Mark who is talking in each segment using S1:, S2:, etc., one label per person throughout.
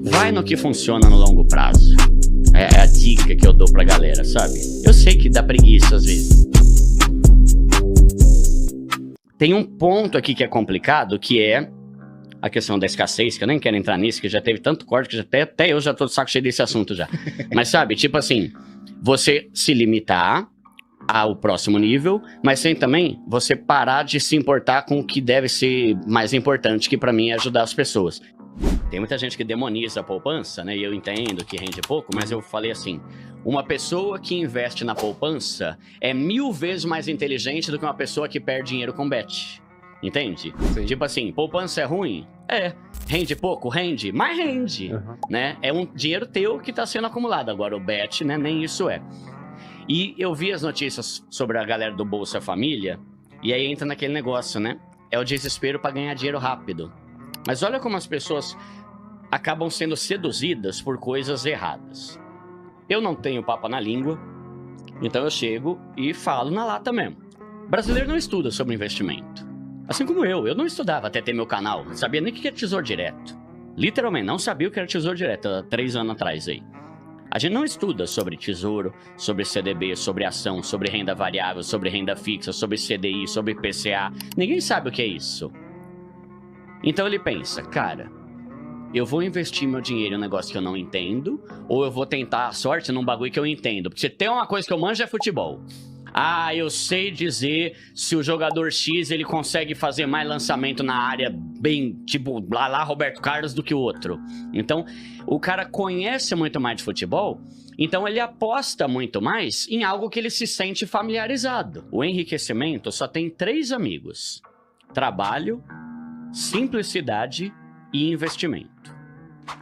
S1: Vai no que funciona no longo prazo. É a dica que eu dou pra galera, sabe? Eu sei que dá preguiça às vezes. Tem um ponto aqui que é complicado, que é a questão da escassez, que eu nem quero entrar nisso, que já teve tanto corte, que até eu já tô de saco cheio desse assunto já. Mas sabe, tipo assim, você se limitar ao próximo nível, mas sem também você parar de se importar com o que deve ser mais importante, que pra mim é ajudar as pessoas. Tem muita gente que demoniza a poupança, né? E eu entendo que rende pouco, mas eu falei assim, uma pessoa que investe na poupança é 1000 vezes mais inteligente do que uma pessoa que perde dinheiro com bet. Entende?
S2: Sim.
S1: Tipo assim, poupança é ruim? É. Rende pouco? Rende. Mas rende, né? É um dinheiro teu que tá sendo acumulado. Agora o bet, né? Nem isso é. E eu vi as notícias sobre a galera do Bolsa Família, e aí entra naquele negócio, né? É o desespero pra ganhar dinheiro rápido. Mas olha como as pessoas acabam sendo seduzidas por coisas erradas. Eu não tenho papo na língua, então eu chego e falo na lata mesmo. Brasileiro não estuda sobre investimento. Assim como eu não estudava até ter meu canal, não sabia nem o que era tesouro direto. Literalmente, não sabia o que era tesouro direto há 3 anos atrás aí. A gente não estuda sobre tesouro, sobre CDB, sobre ação, sobre renda variável, sobre renda fixa, sobre CDI, sobre PCA. Ninguém sabe o que é isso. Então ele pensa, cara, eu vou investir meu dinheiro em um negócio que eu não entendo, ou eu vou tentar a sorte num bagulho que eu entendo. Porque se tem uma coisa que eu manjo é futebol. Ah, eu sei dizer se o jogador X ele consegue fazer mais lançamento na área bem, tipo, lá Roberto Carlos do que o outro. Então, o cara conhece muito mais de futebol, então ele aposta muito mais em algo que ele se sente familiarizado. O enriquecimento só tem 3 amigos: trabalho, simplicidade e investimento.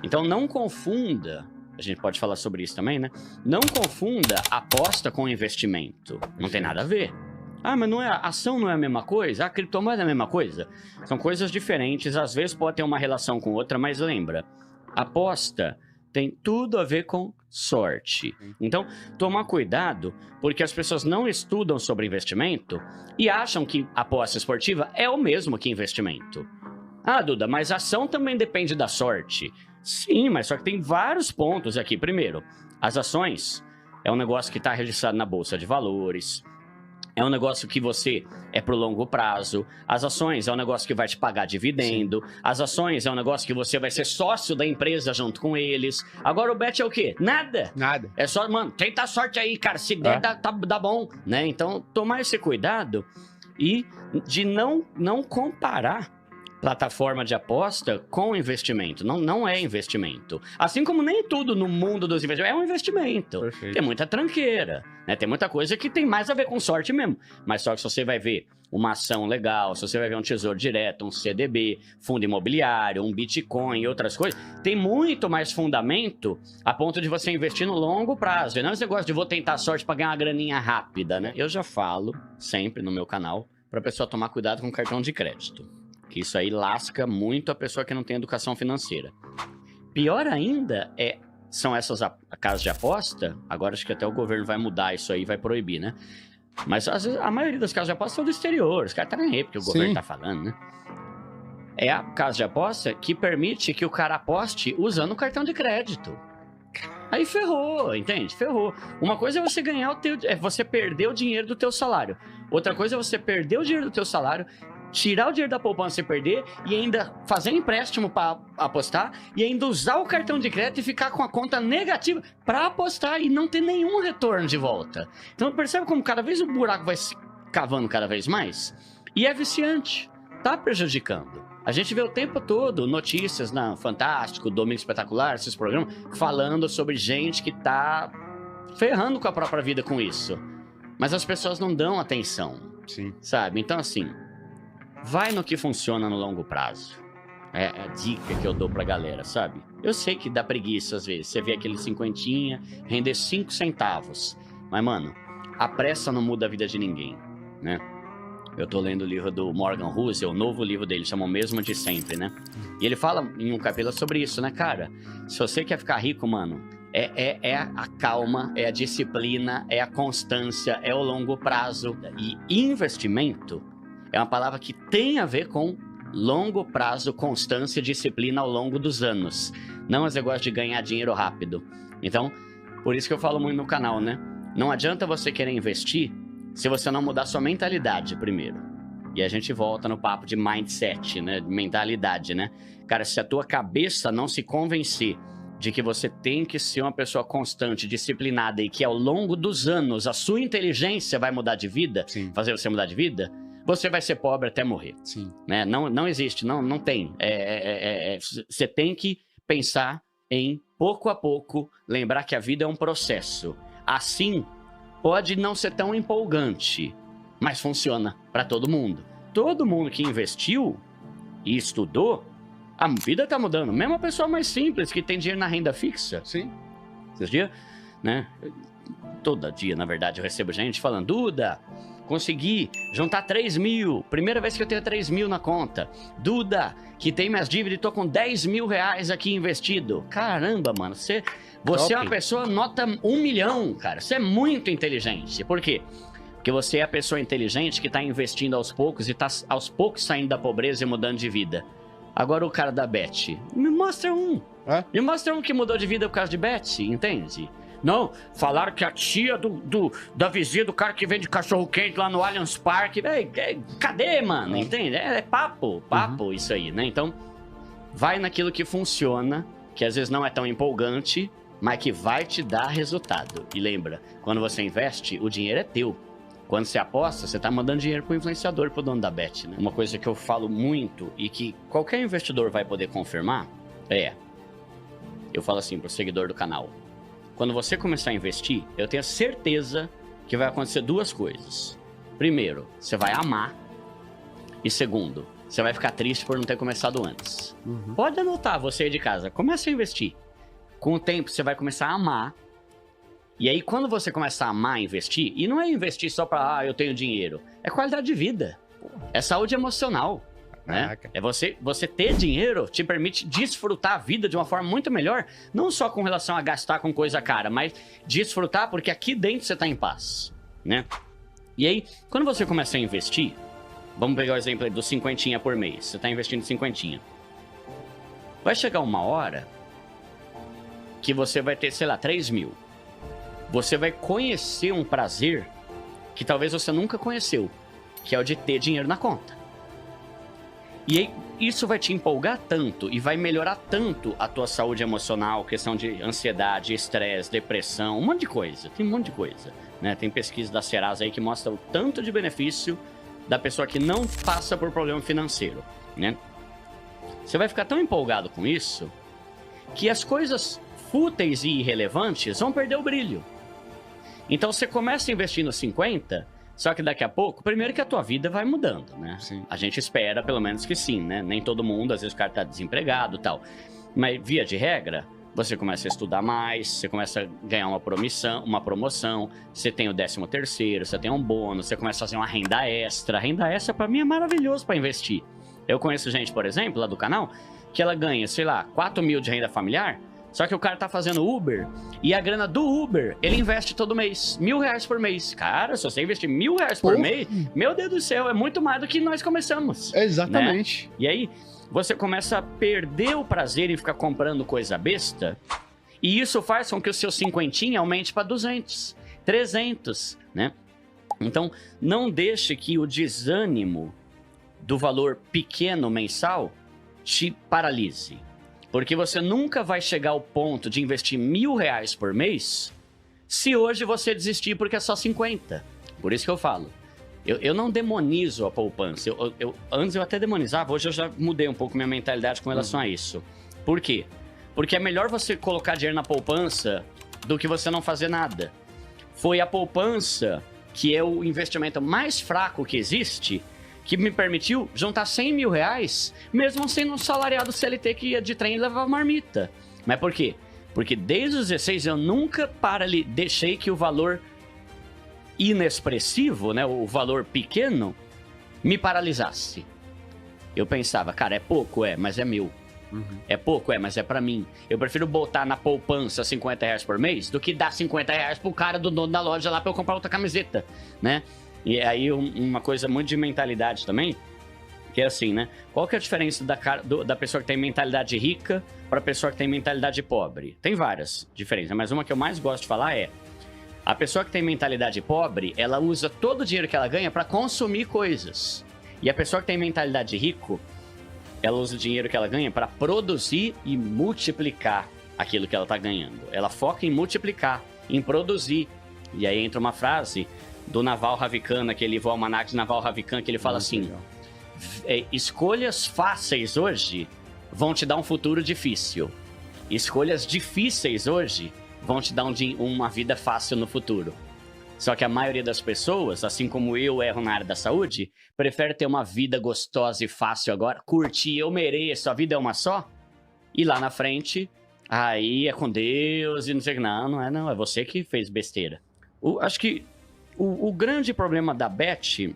S1: Então não confunda, a gente pode falar sobre isso também, né? Não confunda aposta com investimento. Não tem nada a ver. Ah, mas não é, ação não é a mesma coisa? A criptomoeda é a mesma coisa? São coisas diferentes, às vezes pode ter uma relação com outra, mas lembra, aposta tem tudo a ver com sorte. Então, tomar cuidado, porque as pessoas não estudam sobre investimento e acham que aposta esportiva é o mesmo que investimento. Ah, Duda, mas ação também depende da sorte. Sim, mas só que tem vários pontos aqui. Primeiro, as ações é um negócio que está registrado na Bolsa de Valores. É um negócio que você é pro longo prazo. As ações é um negócio que vai te pagar dividendo. Sim. As ações é um negócio que você vai ser sócio da empresa junto com eles. Agora o bet é o quê? Nada.
S2: Nada.
S1: É só, mano, tenta a sorte aí, cara. Se der, dá bom, né? Então, tomar esse cuidado e de não comparar plataforma de aposta com investimento. Não é investimento. Assim como nem tudo no mundo dos investimentos é um investimento. Perfeito. Tem muita tranqueira, né? Tem muita coisa que tem mais a ver com sorte mesmo. Mas só que se você vai ver uma ação legal, se você vai ver um tesouro direto, um CDB, fundo imobiliário, um Bitcoin e outras coisas, tem muito mais fundamento a ponto de você investir no longo prazo. E não esse negócio de vou tentar a sorte para ganhar uma graninha rápida, né? Eu já falo sempre no meu canal para a pessoa tomar cuidado com o cartão de crédito. Que isso aí lasca muito a pessoa que não tem educação financeira. Pior ainda são essas casas de aposta. Agora acho que até o governo vai mudar isso aí, vai proibir, né? Mas às vezes, a maioria das casas de aposta são do exterior. Os caras tá nem aí porque o governo tá falando, né? É a casa de aposta que permite que o cara aposte usando o cartão de crédito. Aí ferrou, entende? Ferrou. Uma coisa é você ganhar você perder o dinheiro do teu salário. Outra coisa é você perder o dinheiro do teu salário, tirar o dinheiro da poupança e perder, e ainda fazer empréstimo para apostar, e ainda usar o cartão de crédito e ficar com a conta negativa para apostar e não ter nenhum retorno de volta. Então percebe como cada vez o buraco vai se cavando cada vez mais? E é viciante, tá prejudicando. A gente vê o tempo todo notícias na Fantástico, Domingo Espetacular, esses programas, falando sobre gente que tá ferrando com a própria vida com isso. Mas as pessoas não dão atenção, sabe? Então assim, vai no que funciona no longo prazo. É a dica que eu dou pra galera, sabe? Eu sei que dá preguiça às vezes. Você vê aquele cinquentinha render 5 centavos. Mas, mano, a pressa não muda a vida de ninguém, né? Eu tô lendo o livro do Morgan Housel, o novo livro dele, chama O Mesmo de Sempre, né? E ele fala em um capítulo sobre isso, né, cara? Se você quer ficar rico, mano, é a calma, é a disciplina, é a constância, é o longo prazo. E investimento é uma palavra que tem a ver com longo prazo, constância e disciplina ao longo dos anos. Não esse negócio de ganhar dinheiro rápido. Então, por isso que eu falo muito no canal, né? Não adianta você querer investir se você não mudar sua mentalidade primeiro. E a gente volta no papo de mindset, né? De mentalidade, né? Cara, se a tua cabeça não se convencer de que você tem que ser uma pessoa constante, disciplinada e que ao longo dos anos a sua inteligência vai mudar de vida,
S2: Sim.
S1: fazer você mudar de vida, você vai ser pobre até morrer.
S2: Sim.
S1: Né? Não existe, não tem. Você tem que pensar em, pouco a pouco, lembrar que a vida é um processo. Assim, pode não ser tão empolgante, mas funciona para todo mundo. Todo mundo que investiu e estudou, a vida tá mudando. Mesmo a pessoa mais simples, que tem dinheiro na renda fixa.
S2: Sim.
S1: Esses dias, né? Todo dia, na verdade, eu recebo gente falando: Duda, consegui juntar 3 mil. Primeira vez que eu tenho 3 mil na conta. Duda, que tem minhas dívidas e tô com 10 mil reais aqui investido. Caramba, mano. Você é uma pessoa nota 1 milhão, cara. Você é muito inteligente. Por quê? Porque você é a pessoa inteligente que tá investindo aos poucos e tá aos poucos saindo da pobreza e mudando de vida. Agora o cara da Bet, me mostra um. Me mostra um que mudou de vida por causa de Bet, entende? Não, falaram que a tia da vizinha do cara que vende cachorro-quente lá no Allianz Parque. Cadê, mano? Entende? É papo isso aí, né? Então, vai naquilo que funciona, que às vezes não é tão empolgante, mas que vai te dar resultado. E lembra, quando você investe, o dinheiro é teu. Quando você aposta, você tá mandando dinheiro pro influenciador, pro dono da Bet, né? Uma coisa que eu falo muito e que qualquer investidor vai poder confirmar eu falo assim pro seguidor do canal: quando você começar a investir, eu tenho certeza que vai acontecer 2 coisas. Primeiro, você vai amar. E segundo, você vai ficar triste por não ter começado antes. Pode anotar, você aí de casa, comece a investir. Com o tempo, você vai começar a amar. E aí, quando você começar a amar investir, e não é investir só pra, eu tenho dinheiro, é qualidade de vida, é saúde emocional, né? É você ter dinheiro te permite desfrutar a vida de uma forma muito melhor, não só com relação a gastar com coisa cara, mas desfrutar porque aqui dentro você tá em paz, né? E aí, quando você começa a investir, vamos pegar o exemplo aí do 50 por mês, você tá investindo 50. Vai chegar uma hora que você vai ter, sei lá, 3 mil. Você vai conhecer um prazer que talvez você nunca conheceu, que é o de ter dinheiro na conta. E aí, isso vai te empolgar tanto e vai melhorar tanto a tua saúde emocional, questão de ansiedade, estresse, depressão, um monte de coisa. Tem um monte de coisa, né? Tem pesquisa da Serasa aí que mostra o tanto de benefício da pessoa que não passa por problema financeiro, né? Você vai ficar tão empolgado com isso que as coisas fúteis e irrelevantes vão perder o brilho. Então você começa investindo 50, só que daqui a pouco, primeiro que a tua vida vai mudando, né?
S2: Sim.
S1: A gente espera pelo menos que sim, né? Nem todo mundo, às vezes o cara tá desempregado e tal. Mas via de regra, você começa a estudar mais, você começa a ganhar uma promoção, você tem o 13º, você tem um bônus, você começa a fazer uma renda extra. A renda extra pra mim é maravilhoso pra investir. Eu conheço gente, por exemplo, lá do canal, que ela ganha, sei lá, 4 mil de renda familiar. Só que o cara tá fazendo Uber e a grana do Uber, ele investe todo mês, R$1.000 por mês. Cara, se você investir R$1.000 por mês, meu Deus do céu, é muito mais do que nós começamos.
S2: Exatamente.
S1: Né? E aí, você começa a perder o prazer em ficar comprando coisa besta, e isso faz com que o seu 50 aumente para 200, 300, né? Então, não deixe que o desânimo do valor pequeno mensal te paralise. Porque você nunca vai chegar ao ponto de investir R$1.000 por mês se hoje você desistir porque é só 50. Por isso que eu falo. Eu não demonizo a poupança. Antes eu até demonizava, hoje eu já mudei um pouco minha mentalidade com relação a isso. Por quê? Porque é melhor você colocar dinheiro na poupança do que você não fazer nada. Foi a poupança, que é o investimento mais fraco que existe, que me permitiu juntar R$100.000, mesmo sendo um salariado CLT que ia de trem e levava marmita. Mas por quê? Porque desde os 16 eu nunca deixei que o valor inexpressivo, né, o valor pequeno, me paralisasse. Eu pensava, cara, é pouco, mas é meu. É pouco, mas é pra mim. Eu prefiro botar na poupança R$50 por mês do que dar R$50 pro cara do dono da loja lá pra eu comprar outra camiseta, né? E aí uma coisa muito de mentalidade também, Que é assim, né? Qual que é a diferença da pessoa que tem mentalidade rica para a pessoa que tem mentalidade pobre? Tem várias diferenças, mas uma que eu mais gosto de falar é: a pessoa que tem mentalidade pobre, ela usa todo o dinheiro que ela ganha para consumir coisas. E a pessoa que tem mentalidade rico, ela usa o dinheiro que ela ganha para produzir e multiplicar aquilo que ela está ganhando. Ela foca em multiplicar, em produzir. E aí entra uma frase do Naval Ravikant, aquele livro Almanac de Naval Ravikant, que ele fala assim: escolhas fáceis hoje vão te dar um futuro difícil. Escolhas difíceis hoje vão te dar uma vida fácil no futuro. Só que a maioria das pessoas, assim como eu erro na área da saúde, prefere ter uma vida gostosa e fácil agora, curtir, eu mereço, a vida é uma só, e lá na frente, aí é com Deus e não sei o que. Não, é você que fez besteira. Acho que o grande problema da Beth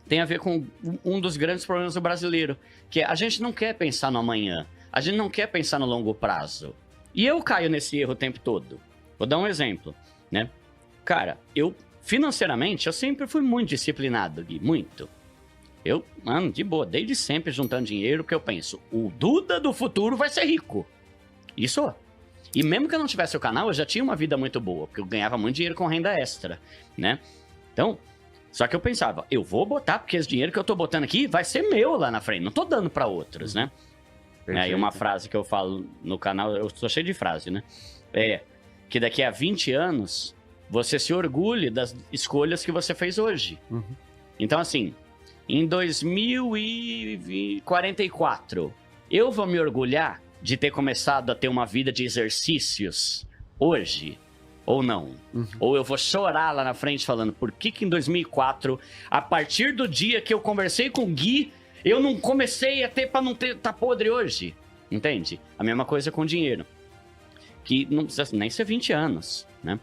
S1: tem a ver com um dos grandes problemas do brasileiro, que é a gente não quer pensar no amanhã, a gente não quer pensar no longo prazo. E eu caio nesse erro o tempo todo. Vou dar um exemplo, né? Cara, financeiramente, eu sempre fui muito disciplinado, Gui, muito. Mano, de boa, desde sempre juntando dinheiro, porque eu penso, o Duda do futuro vai ser rico. Isso. E mesmo que eu não tivesse o canal, eu já tinha uma vida muito boa, porque eu ganhava muito dinheiro com renda extra, né? Então, só que eu pensava, eu vou botar, porque esse dinheiro que eu tô botando aqui vai ser meu lá na frente, não tô dando pra outros, né? Aí uma frase que eu falo no canal, eu tô cheio de frase, né? É que daqui a 20 anos, você se orgulhe das escolhas que você fez hoje. Uhum. Então, assim, em 2044, eu vou me orgulhar de ter começado a ter uma vida de exercícios hoje, ou não? Uhum. Ou eu vou chorar lá na frente falando, por que em 2004, a partir do dia que eu conversei com o Gui, eu não comecei a ter pra não tá podre hoje? Entende? A mesma coisa com dinheiro. Que não precisa nem ser 20 anos, né?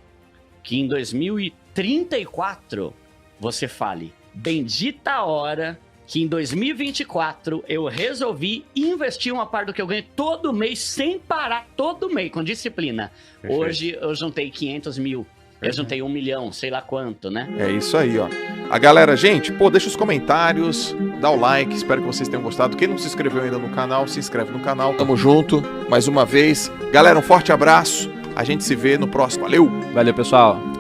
S1: Que em 2034 você fale, bendita a hora que em 2024 eu resolvi investir uma parte do que eu ganho todo mês, sem parar, todo mês, com disciplina. Perfeito. Hoje eu juntei 500 mil, eu juntei 1 milhão, sei lá quanto, né?
S2: É isso aí, ó. A galera, gente, deixa os comentários, dá o like, espero que vocês tenham gostado. Quem não se inscreveu ainda no canal, se inscreve no canal. Tamo junto, mais uma vez. Galera, um forte abraço. A gente se vê no próximo. Valeu!
S3: Valeu, pessoal!